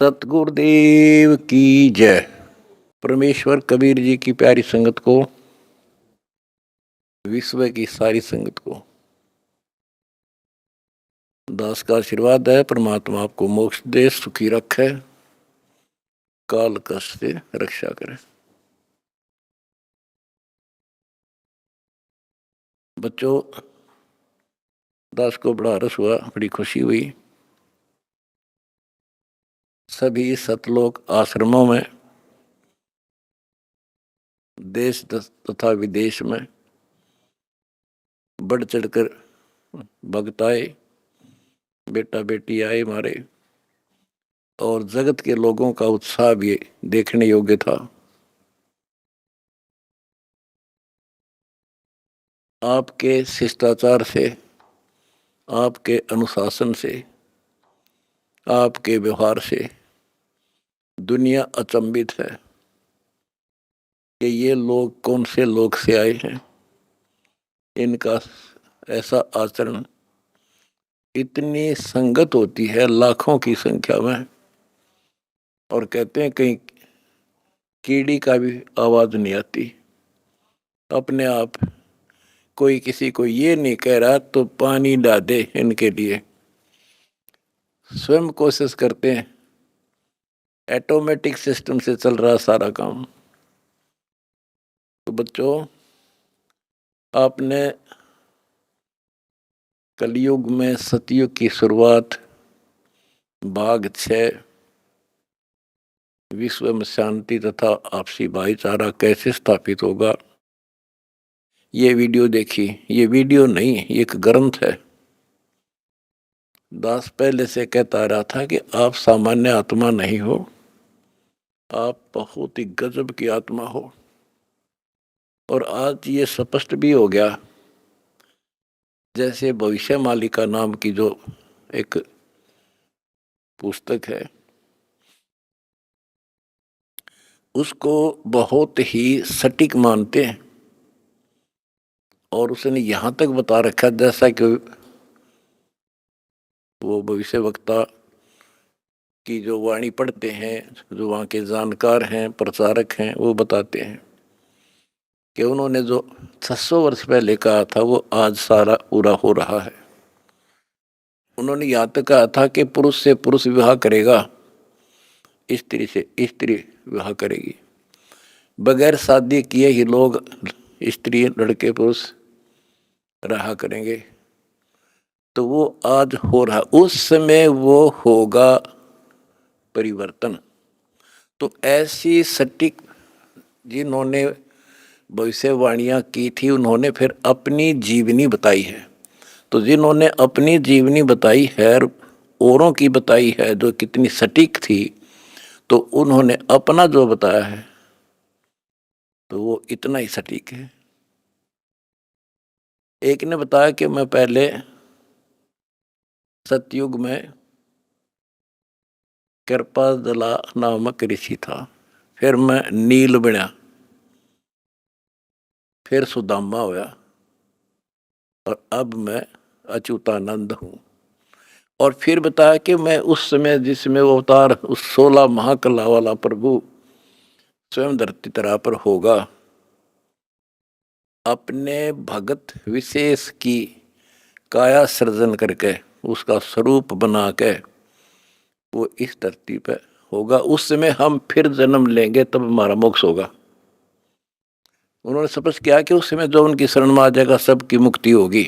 सतगुरुदेव की जय। परमेश्वर कबीर जी की प्यारी संगत को, विश्व की सारी संगत को दास का आशीर्वाद है। परमात्मा आपको मोक्ष दे, सुखी रखे, काल कष्ट से रक्षा करे। बच्चों, दास को बड़ा रस हुआ, बड़ी खुशी हुई। सभी सतलोक आश्रमों में, देश तथा विदेश में बढ़ चढ़कर भक्त आए, बेटा बेटी आए हमारे, और जगत के लोगों का उत्साह भी देखने योग्य था। आपके शिष्टाचार से, आपके अनुशासन से, आपके व्यवहार से दुनिया अचंभित है कि ये लोग कौन से लोग से आए हैं। इनका ऐसा आचरण, इतनी संगत होती है लाखों की संख्या में, और कहते हैं कहीं कीड़ी का भी आवाज नहीं आती। अपने आप कोई किसी को ये नहीं कह रहा तो पानी डाल दे, इनके लिए स्वयं कोशिश करते हैं। ऑटोमेटिक सिस्टम से चल रहा सारा काम। तो बच्चों, आपने कलयुग में सतयुग की शुरुआत भाग 6 विश्व में शांति तथा आपसी भाईचारा कैसे स्थापित होगा, ये वीडियो देखी। ये वीडियो नहीं, ये एक ग्रंथ है। दास पहले से कहता रहा था कि आप सामान्य आत्मा नहीं हो, आप बहुत ही गजब की आत्मा हो। और आज ये स्पष्ट भी हो गया। जैसे भविष्य मालिका नाम की जो एक पुस्तक है, उसको बहुत ही सटीक मानते हैं। और उसने यहां तक बता रखा, जैसा कि वो भविष्य वक्ता की जो वाणी पढ़ते हैं, जो वहाँ के जानकार हैं, प्रचारक हैं, वो बताते हैं कि उन्होंने जो 600 वर्ष पहले कहा था वो आज सारा पूरा हो रहा है। उन्होंने यहाँ तक कहा था कि पुरुष से पुरुष विवाह करेगा, स्त्री से स्त्री विवाह करेगी। बगैर शादी किए ही लोग, स्त्री लड़के पुरुष रहा करेंगे। तो वो आज हो रहा, उस समय वो होगा परिवर्तन। तो ऐसी सटीक जिन्होंने भविष्यवाणियां की थी, उन्होंने फिर अपनी जीवनी बताई है। तो जिन्होंने अपनी जीवनी बताई है, औरों की बताई है जो कितनी सटीक थी, तो उन्होंने अपना जो बताया है तो वो इतना ही सटीक है। एक ने बताया कि मैं पहले सतयुग में कृपाजला नामक ऋषि था, फिर मैं नील बना, फिर सुदामा होया, और अब मैं अच्युतानंद हूँ। और फिर बताया कि मैं उस समय जिसमें वो अवतार, उस 16 महाकला वाला प्रभु स्वयं धरती तरह पर होगा, अपने भगत विशेष की काया सृजन करके, उसका स्वरूप बना के वो इस धरती पे होगा। उस समय हम फिर जन्म लेंगे, तब हमारा मोक्ष होगा। उन्होंने स्पष्ट किया कि उस समय जो उनकी शरण में आ जाएगा, सबकी मुक्ति होगी।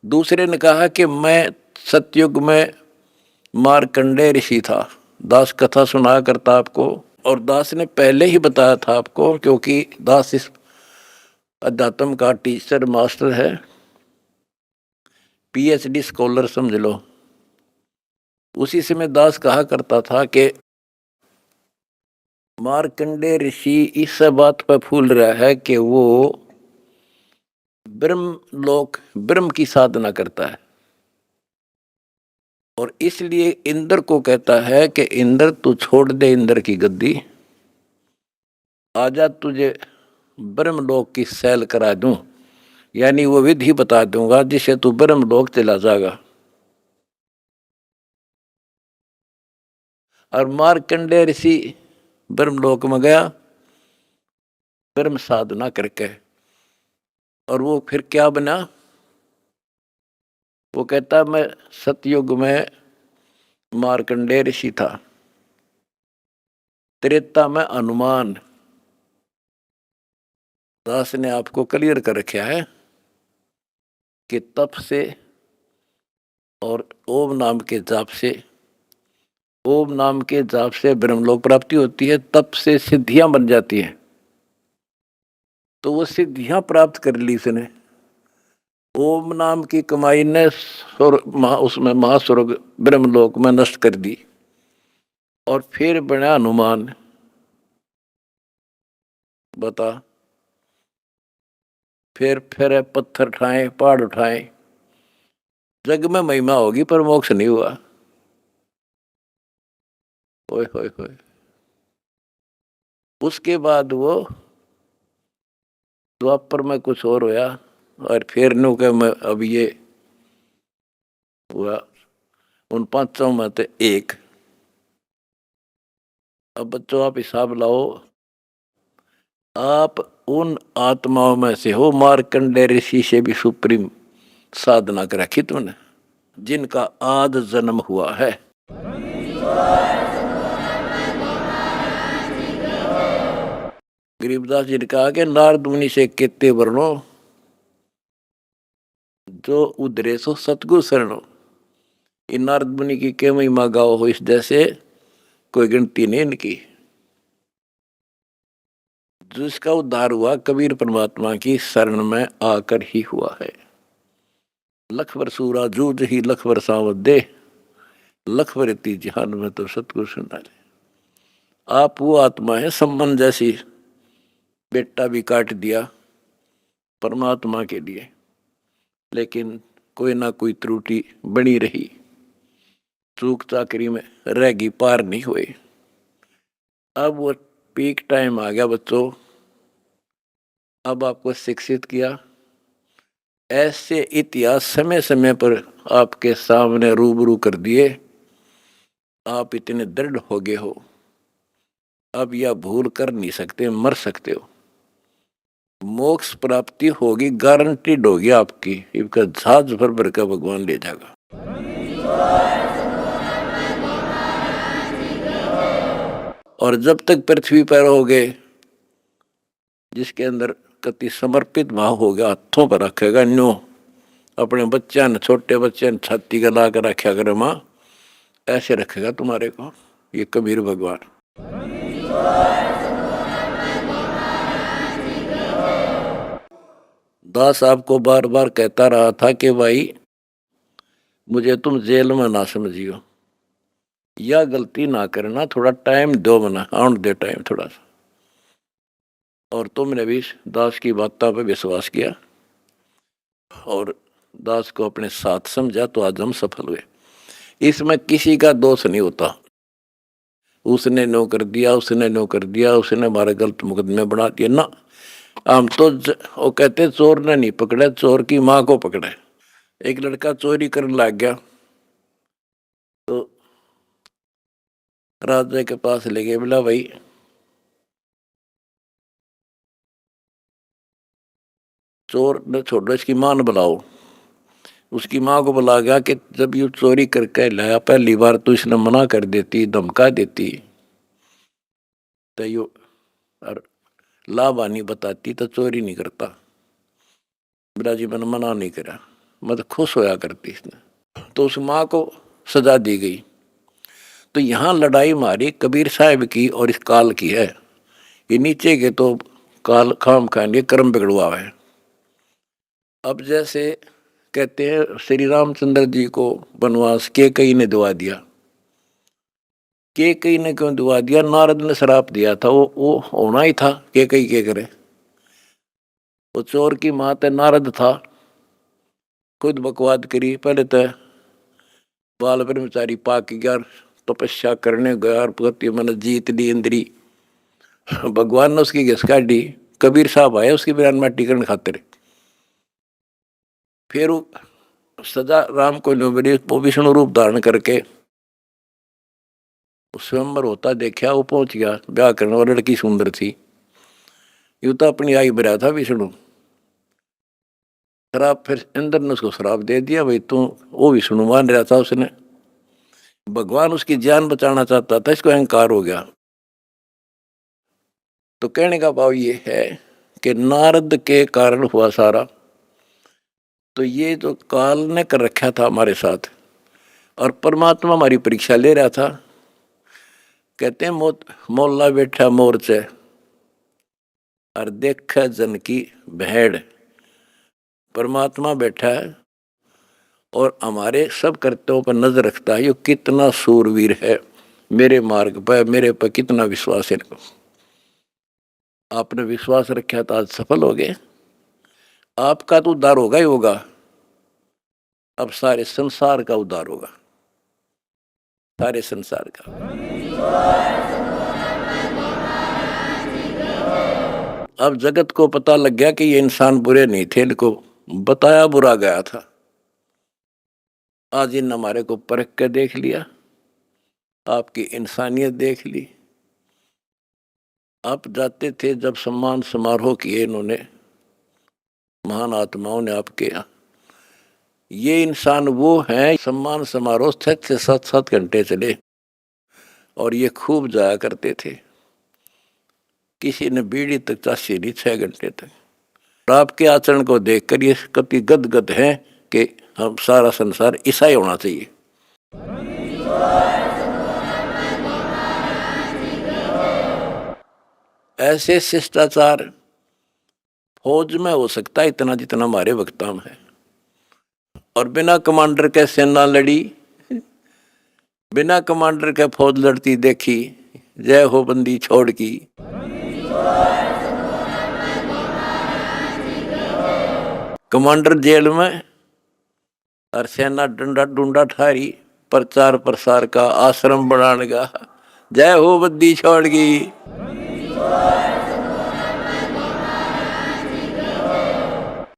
दूसरे ने कहा कि मैं सतयुग में मार्कंडेय ऋषि था। दास कथा सुनाया करता आपको, और दास ने पहले ही बताया था आपको, क्योंकि दास इस अध्यात्म का टीचर मास्टर है, पीएचडी स्कॉलर समझ लो। उसी समय दास कहा करता था कि मार्कंडेय ऋषि इस बात पर फूल रहा है कि वो ब्रह्मलोक, ब्रह्म की साधना करता है, और इसलिए इंद्र को कहता है कि इंद्र तू छोड़ दे इंद्र की गद्दी, आजा तुझे ब्रह्मलोक की सैल करा दूं, यानी वो विधि बता दूंगा जिससे तू ब्रह्मलोक चला जाएगा। और मार्कंडेय ऋषि ब्रह्मलोक में गया ब्रह्म साधना करके, और वो फिर क्या बना? वो कहता मैं सतयुग में मार्कंडेय ऋषि था, त्रेता में हनुमान। दास ने आपको क्लियर कर रखा है कि तप से और ओम नाम के जाप से, ओम नाम के जाप से ब्रह्मलोक प्राप्ति होती है, तप से सिद्धियां बन जाती हैं। तो वो सिद्धियां प्राप्त कर ली इसने। ओम नाम की कमाई ने उसमें महास्वर्ग ब्रह्मलोक में नष्ट कर दी, और फिर बना हनुमान। बता, फिर पत्थर उठाए, पहाड़ उठाए, जग में महिमा होगी पर मोक्ष नहीं हुआ। ओए होए होए। उसके बाद वो द्वापर में कुछ और होया, और फिर नु के मैं अब ये हुआ उन पांचों में से एक। अब बच्चों आप हिसाब लाओ, आप उन आत्माओं में से हो मार्कंडेय ऋषि से भी सुप्रीम साधना कर रखी तुमने, जिनका आद जन्म हुआ है। गरीबदास जी ने कहा कि नारद मुनि से केते वर्णो जो उधरे सो सतगुरु शरणो। इन नारद मुनि की के महिमा गाओ हो, इस जैसे कोई गिनती नहीं इनकी। जिसका उद्धार हुआ कबीर परमात्मा की शरण में आकर ही हुआ है। लख बरसूरा जूझ ही लख बरसावत दे, लख बरती जहान में तो सतगुरु सुना ले। आप वो आत्मा है सम्मन जैसी, बेटा भी काट दिया परमात्मा के लिए, लेकिन कोई ना कोई त्रुटि बनी रही, चूक चाकरी में रहेगी, पार नहीं हुए। अब वो पीक टाइम आ गया बच्चों, अब आपको शिक्षित किया। ऐसे इतिहास समय समय पर आपके सामने रूबरू कर दिए, आप इतने दृढ़ हो गए हो, अब यह भूल कर नहीं सकते, मर सकते हो। मोक्ष प्राप्ति होगी, गारंटीड होगी आपकी, इसका जहाज भर भर का भगवान ले जाएगा। और जब तक पृथ्वी पर रहोगे, जिसके अंदर कति समर्पित भाव हो गया, हाथों पर रखेगा न्यो, अपने बच्चा ने, छोटे बच्चे ने छाती का ला कर रखा करे माँ, ऐसे रखेगा तुम्हारे को ये कबीर भगवान। दास आपको बार बार कहता रहा था कि भाई मुझे तुम जेल में ना समझियो, या गलती ना करना, थोड़ा टाइम दो, मना आउट दे टाइम थोड़ा सा। और तुमने भी दास की बातों पर विश्वास किया और दास को अपने साथ समझा, तो आज हम सफल हुए। इसमें किसी का दोष नहीं होता, उसने नो कर दिया, उसने नो कर दिया, उसने हमारे गलत मुकदमे बना दिए ना। हम तो वो कहते चोर ने नहीं पकड़े, चोर की माँ को पकड़े। एक लड़का चोरी करने लग गया, तो राजा के पास ले गए, बोला भाई चोर ने छोड़ो, इसकी मां ने बुलाओ। उसकी माँ को बुला गया कि जब ये चोरी करके लाया, पहली बार तो इसने मना कर देती, धमका देती, तो यो और लाभानी बताती तो चोरी नहीं करता। बोला जी मैंने मना नहीं करा, मैं तो खुश होया करती इसने। तो उस माँ को सजा दी गई। तो यहाँ लड़ाई हमारी कबीर साहब की और इस काल की है। ये नीचे के तो काल खाम खाएंगे, कर्म बिगड़वा है। अब जैसे कहते हैं श्री रामचंद्र जी को वनवास के कई ने दुआ दिया, के कई ने क्यों दुआ दिया? नारद ने श्राप दिया था, वो होना ही था, के कई के करे। वो चोर की मात नारद था, खुद बकवाद करी। पहले तो बाल ब्रह्मचारी पाक गया, तपस्या करने गया और पति मन जीत ली इंद्री। भगवान ने उसकी घिस काटी, कबीर साहब आए उसकी बिरान माटी करने खातिर। फिर सजा राम को मिली, वो विष्णु रूप धारण करके स्वयंवर होता देखा, वो पहुंच गया ब्याह करने, और लड़की सुंदर थी। यू तो अपनी आई बरा था विष्णु। शराब, फिर इंद्र ने उसको शराब दे दिया, भाई तू, वो विष्णु मान रहा था उसने, भगवान उसकी जान बचाना चाहता था, इसको अहंकार हो गया। तो कहने का भाव ये है कि नारद के कारण हुआ सारा। तो ये जो काल ने कर रखा था हमारे साथ, और परमात्मा हमारी परीक्षा ले रहा था। कहते हैं मोला बैठा मोर्चे और देखा जन की भेड़। परमात्मा बैठा है और हमारे सब कर्तव्यों पर नजर रखता है। ये कितना सूरवीर है, मेरे मार्ग पर, मेरे पर कितना विश्वास है। आपने विश्वास रखा तो आज सफल हो गए। आपका तो उद्धार होगा ही होगा, अब सारे संसार का उद्धार होगा, सारे संसार का। अब जगत को पता लग गया कि ये इंसान बुरे नहीं थे, इनको बताया बुरा गया था। आज इन हमारे को परख कर देख लिया, आपकी इंसानियत देख ली। आप जाते थे जब सम्मान समारोह किए इन्होंने, महान आत्माओं ने आपके यहाँ। ये इंसान वो हैं, सम्मान समारोह 6 से 7 घंटे चले और ये खूब जाया करते थे। किसी ने बीड़ी तक चाशी नहीं 6 घंटे तक। और आपके आचरण को देखकर ये कति गदगद है कि हम सारा संसार ऐसा ही होना चाहिए। ऐसे शिष्टाचार फौज में हो सकता है इतना जितना हमारे वक्ता में है। और बिना कमांडर के सेना लड़ी, बिना कमांडर के फौज लड़ती देखी, जय हो बंदी छोड़ की। कमांडर जेल में और सेना डंडा डूंडा ठारी, प्रचार प्रसार का, आश्रम बनाने का, जय हो बंदी छोड़ की।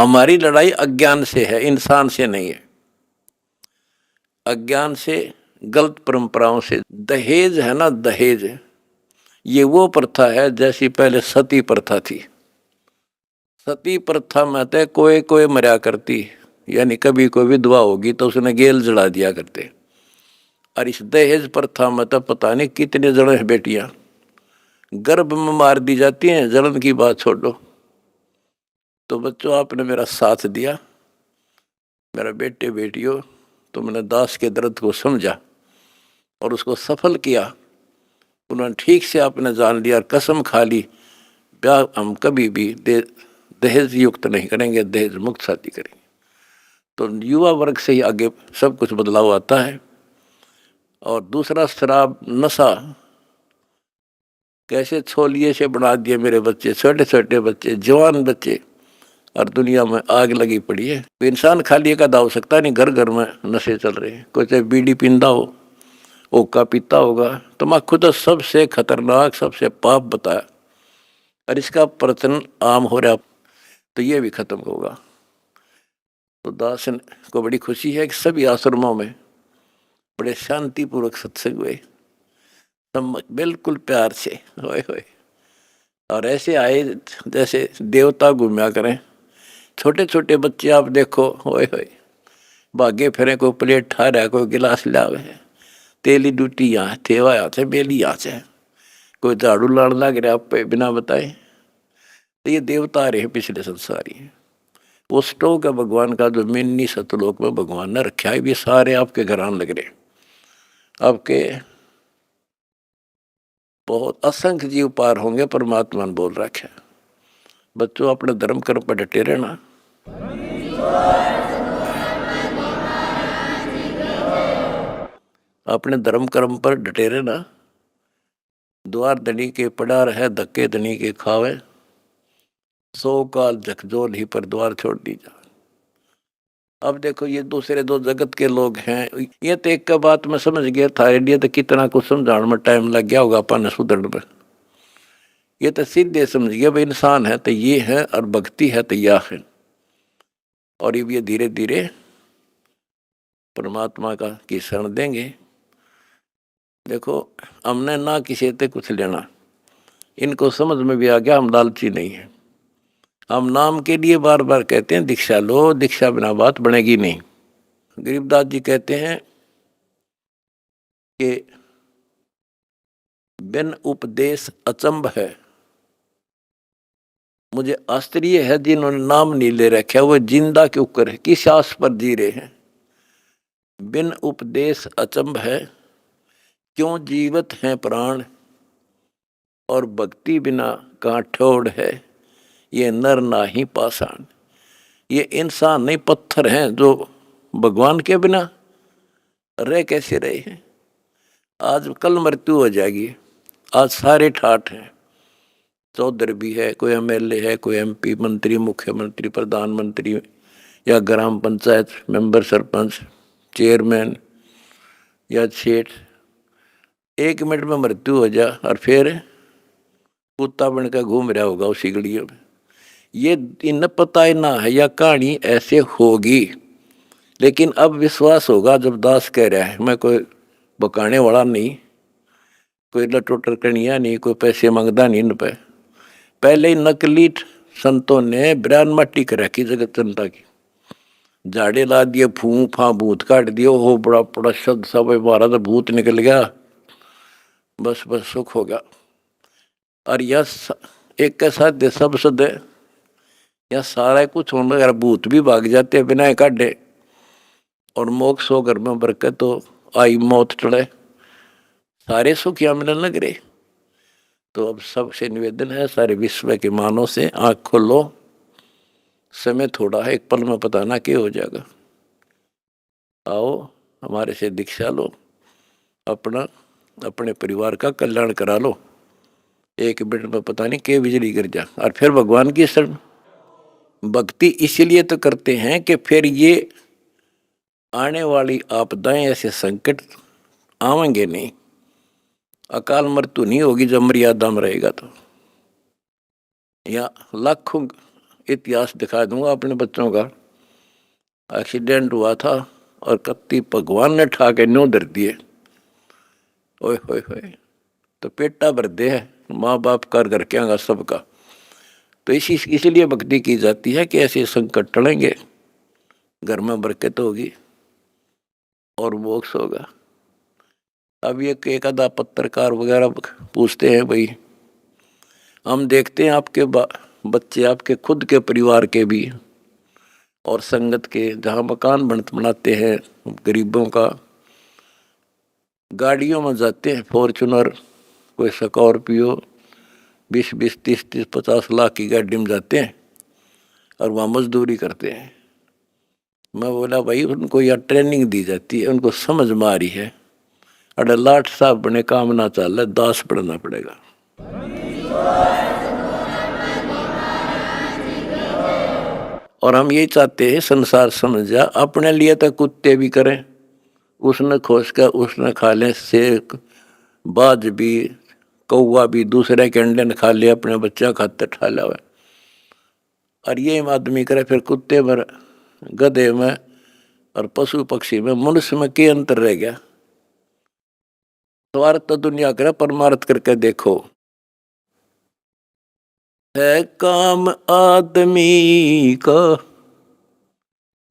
हमारी लड़ाई अज्ञान से है, इंसान से नहीं है। अज्ञान से, गलत परंपराओं से। दहेज है ना, दहेज, ये वो प्रथा है जैसी पहले सती प्रथा थी। सती प्रथा में तो कोई कोई मरा करती, यानी कभी कोई विधवा होगी तो उसने गेल जला दिया करते। और इस दहेज प्रथा में तो पता नहीं कितने जने बेटियां गर्भ में मार दी जाती हैं, जलन की बात छोड़ो। तो बच्चों, आपने मेरा साथ दिया, मेरा बेटे बेटियों, तुमने दास के दर्द को समझा और उसको सफल किया। उन्होंने ठीक से आपने जान लिया और कसम खा ली, ब्याह हम कभी भी दहेज युक्त नहीं करेंगे, दहेज मुक्त शादी करेंगे। तो युवा वर्ग से ही आगे सब कुछ बदलाव आता है। और दूसरा, शराब नशा कैसे छोलिए से बना दिए मेरे बच्चे, छोटे छोटे बच्चे, जवान बच्चे, और दुनिया में आग लगी पड़ी है। इंसान खाली एक आधा हो सकता नहीं, घर घर में नशे चल रहे हैं। कोई चाहे बीड़ी पींदा हो, ओका पीता होगा, तम्बाकू तो सबसे खतरनाक, सबसे पाप बताया, और इसका प्रचलन आम हो रहा। तो ये भी खत्म होगा। तो दास को बड़ी खुशी है कि सभी आश्रमों में बड़े शांतिपूर्वक सत्संग हुए, बिल्कुल प्यार से, होए होए। और ऐसे आए जैसे देवता घूमया करें। छोटे छोटे बच्चे आप देखो, होए होए, भागे फिरे, कोई प्लेट ठा रहा, कोई गिलास लावे, तेली डूटी यहाँ थेवा यहाँ से बेली यहाँ से, कोई झाड़ू लाड़ लग रहा आप पे बिना बताए। तो ये देवता रहे पिछले संसारी हैं। वो स्टोक है भगवान का, जो मिन्नी सतलोक में भगवान ने रखा है। भी सारे आपके घर आने लग रहे, आपके बहुत असंख्य जीव पार होंगे, परमात्मा ने बोल रखा है। बच्चों, अपने धर्म कर्म पर डटे रहना। अपने धर्म कर्म पर डटे रहना। द्वार धनी के पड़ा रहे, धक्के धनी के खावे, 100 काल झकझोल ही पर द्वार छोड़ दी जा। अब देखो, ये दूसरे दो जगत के लोग हैं। ये तो एक का बात मैं समझ गया था, लिए तो कितना कुछ समझाने में टाइम लग गया होगा अपन सुधरने में। ये तो सीधे समझ गया भाई, इंसान है तो ये है और भक्ति है तो यह है। और ये धीरे धीरे परमात्मा की शरण देंगे। देखो, हमने ना किसी से कुछ लेना, इनको समझ में भी आ गया हम लालची नहीं है। हम नाम के लिए बार बार कहते हैं दीक्षा लो, दीक्षा बिना बात बनेगी नहीं। गरीबदास जी कहते हैं कि बिन उपदेश अचंभ है। मुझे आश्चर्य है जिन्होंने नाम नहीं ले रखा वो जिंदा क्यों कर, किस आस पर जी रहे हैं। बिन उपदेश अचंभ है, क्यों जीवित हैं प्राण, और भक्ति बिना कहाँ ठोड़ है, ये नर नाही पाषाण। ये इंसान नहीं पत्थर हैं जो भगवान के बिना रह कैसे रहे हैं। आज कल मृत्यु हो जाएगी, आज सारे ठाठ हैं। चौधरी भी है, कोई एमएलए है, कोई एमपी, मंत्री, मुख्यमंत्री, प्रधानमंत्री, या ग्राम पंचायत मेंबर, सरपंच, चेयरमैन या सेठ। 1 मिनट में मृत्यु हो जा और फिर कुत्ता बनकर घूम रहा होगा उसी गलियों में। ये इन पता ही ना है या कहानी ऐसे होगी, लेकिन अब विश्वास होगा जब दास कह रहा है। मैं कोई बकाने वाला नहीं, कोई लटोटर कनिया नहीं, कोई पैसे मांगता नहीं इन पे। पहले ही नकली संतों ने ब्रान मट्टी कर रखी जगत जनता की, झाड़े ला दिए, फूं फा भूत काट दिए। हो बड़ा बड़ा शब्द सब मारा तो भूत निकल गया, बस बस सुख हो गया। और यह एक के साथ दे सब सदे या सारा कुछ होने अगर भूत भी भाग जाते बिना काटे, और मोक्ष हो घर में बरकत तो आई, मौत टले, सारे सुख यहाँ मिलने लग रहे। तो अब सबसे निवेदन है, सारे विश्व के मानव से आँख खोलो, समय थोड़ा है, एक पल में पता ना क्या हो जाएगा। आओ हमारे से दीक्षा लो, अपना अपने परिवार का कल्याण करा लो। 1 मिनट में पता नहीं क्या बिजली गिर जा, और फिर भगवान की शरण। भक्ति इसीलिए तो करते हैं कि फिर ये आने वाली आपदाएं, ऐसे संकट आवेंगे नहीं, अकाल मृत्यु नहीं होगी जब मर्यादा में रहेगा। तो या लाखों इतिहास दिखा दूंगा अपने बच्चों का। एक्सीडेंट हुआ था और कत्ती भगवान ने ठा के न्यों धर दिए, ओए होए होए, तो पेटा भर दे है माँ बाप कर घर के आगा सबका। तो इसीलिए भक्ति की जाती है कि ऐसे संकट टलेंगे, घर में बरकत होगी और मोक्ष होगा। अब ये एक आधा पत्रकार वगैरह पूछते हैं, भाई हम देखते हैं आपके बच्चे, आपके खुद के परिवार के भी और संगत के, जहाँ मकान बनाते हैं गरीबों का, गाड़ियों में जाते हैं, फॉर्चुनर, कोई स्कॉर्पियो, 20-20, 30-30, 50 लाख की गाड़ी में जाते हैं और वहाँ मजदूरी करते हैं। मैं बोला भाई उनको यह ट्रेनिंग दी जाती है, उनको समझ में आ रही है। अरे लाट साहब बने काम ना चल रहा, दास पढ़ना पड़ेगा। और हम यही चाहते हैं संसार समझ जा, अपने लिए तो कुत्ते भी करें, उसने खोज कर उसने खा लें, शेर बाज भी, कौवा भी दूसरे के अंडे ने खा लिया, अपने बच्चा खाते ठा लावे। और ये आदमी करे फिर कुत्ते में, गधे में और पशु पक्षी में, मनुष्य में क्या अंतर रह गया। स्वार्थ तो दुनिया करे, परमार्थ करके देखो। है काम आदमी का,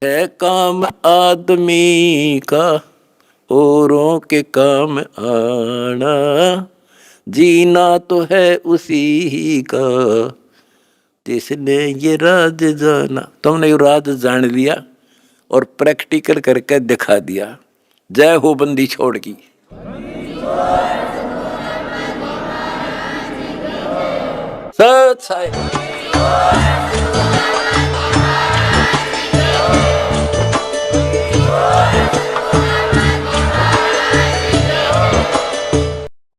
है काम आदमी का, औरों के काम आना, जीना तो है उसी का जिसने ये राज जाना। तुमने ये राज जान लिया और प्रैक्टिकल करके दिखा दिया। जय हो बंदी छोड़ की। सच है।